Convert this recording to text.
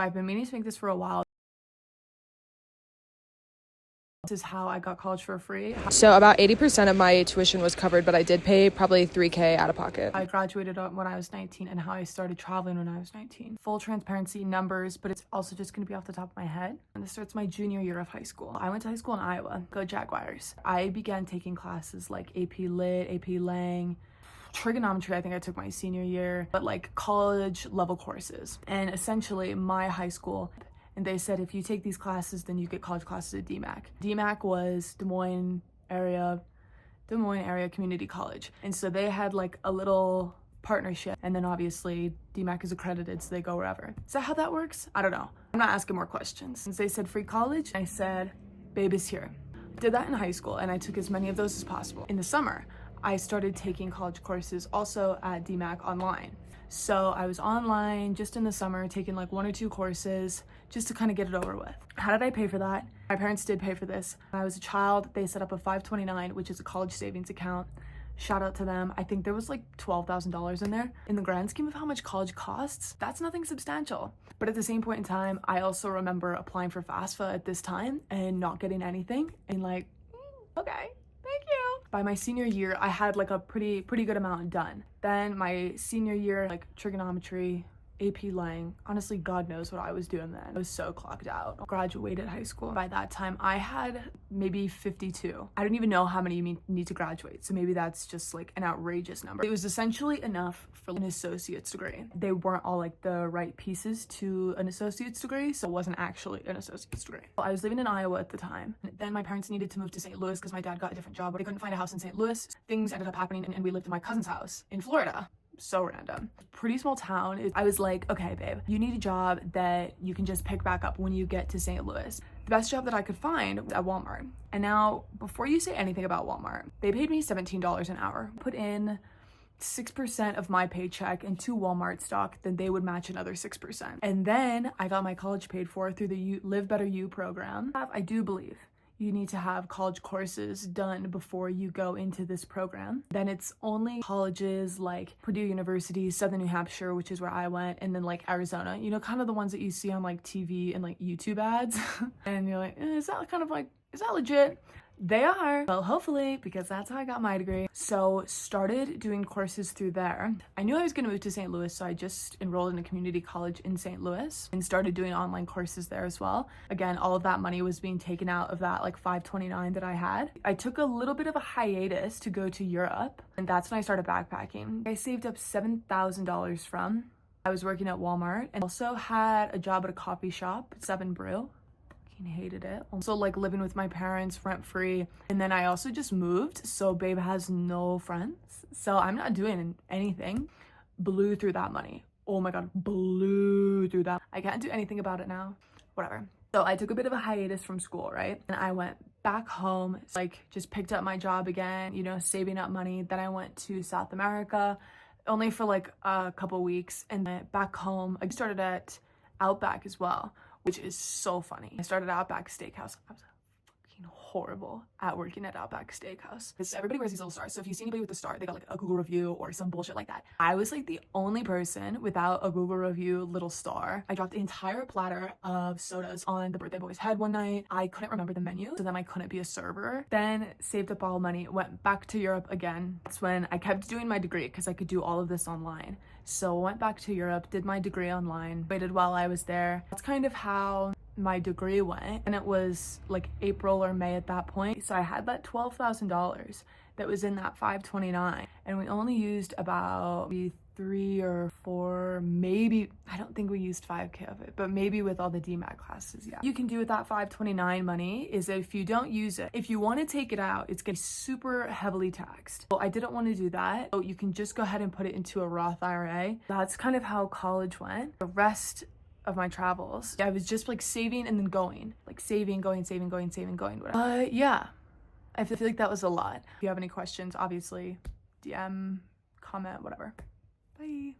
I've been meaning to make this for a while. This is how I got college for free. So about 80% of my tuition was covered, but I did pay probably $3K out of pocket. I graduated when I was 19 and how I started traveling when I was 19. Full transparency numbers, but it's also just going to be off the top of my head. And this starts my junior year of high school. I went to high school in Iowa. Go Jaguars. I began taking classes like AP Lit, AP Lang, trigonometry. I think I took my senior year, but like college level courses. And essentially my high school, and they said if you take these classes then you get college classes at DMAC. DMAC was Des Moines Area Community College, and so they had like a little partnership, and then obviously DMAC is accredited, so they go wherever. Is that how that works? I don't know. I'm not asking more questions. Since they said free college, I said babe is here. Did that in high school, and I took as many of those as possible. In the summer I started taking college courses also at DMAC online. So I was online just in the summer taking like 1 or 2 courses just to kind of get it over with. How did I pay for that? My parents did pay for this. When I was a child, they set up a 529, which is a college savings account. Shout out to them. I think there was like $12,000 in there. In the grand scheme of how much college costs, that's nothing substantial. But at the same point in time, I also remember applying for FAFSA at this time and not getting anything, and like, okay. Thank you. By my senior year, I had like a pretty good amount done. Then my senior year, like trigonometry, AP Lang, honestly, God knows what I was doing then. I was so clocked out. Graduated high school. By that time, I had maybe 52. I don't even know how many you need to graduate, so maybe that's just like an outrageous number. It was essentially enough for an associate's degree. They weren't all like the right pieces to an associate's degree, so it wasn't actually an associate's degree. Well, I was living in Iowa at the time. Then my parents needed to move to St. Louis because my dad got a different job, but they couldn't find a house in St. Louis. Things ended up happening, and we lived in my cousin's house in Florida. So random. Pretty small town. I was like, okay babe, you need a job that you can just pick back up when you get to St. Louis. The best job that I could find was at Walmart. And now, before you say anything about Walmart, they paid me $17 an hour. Put in 6% of my paycheck into Walmart stock, then they would match another 6%. And then I got my college paid for through the Live Better You program. I do believe you need to have college courses done before you go into this program. Then it's only colleges like Purdue University, Southern New Hampshire, which is where I went, and then like Arizona, you know, kind of the ones that you see on like TV and like YouTube ads. And you're like, is that legit? They are. Well, hopefully, because that's how I got my degree. So started doing courses through there. I knew I was gonna move to St. Louis, so I just enrolled in a community college in St. Louis and started doing online courses there as well. Again, all of that money was being taken out of that like 529 that I had. I took a little bit of a hiatus to go to Europe, and that's when I started backpacking. I saved up $7,000 from. I was working at Walmart and also had a job at a coffee shop, 7 Brew. Hated it. Also like living with my parents rent free, and then I also just moved, so babe has no friends, so I'm not doing anything. Blew through that money. Oh my god, blew through that. I can't do anything about it now. Whatever. So I took a bit of a hiatus from school, right? And I went back home, like just picked up my job again, you know, saving up money. Then I went to South America only for like a couple weeks, and then back home I started at Outback as well, which is so funny. I started at Outback Steakhouse. I was fucking horrible at working at Outback Steakhouse, because everybody wears these little stars. So if you see anybody with a star, they got like a Google review or some bullshit like that. I was like the only person without a Google review little star. I dropped the entire platter of sodas on the birthday boy's head one night. I couldn't remember the menu, so then I couldn't be a server. Then saved up all money, went back to Europe again. That's when I kept doing my degree because I could do all of this online. So went back to Europe, did my degree online, waited while I was there. That's kind of how my degree went, and it was like April or May at that point. So I had that $12,000 that was in that 529, and we only used about maybe 3 or 4, maybe, I don't think we used 5K of it, but maybe with all the DMAT classes, yeah. You can do with that 529 money is if you don't use it, if you want to take it out, it's gonna be super heavily taxed. So I didn't want to do that. So you can just go ahead and put it into a Roth IRA. That's kind of how college went. The rest of my travels, I was just like saving and then going, like saving, going, whatever. Yeah, I feel like that was a lot. If you have any questions, obviously DM, comment, whatever. Bye.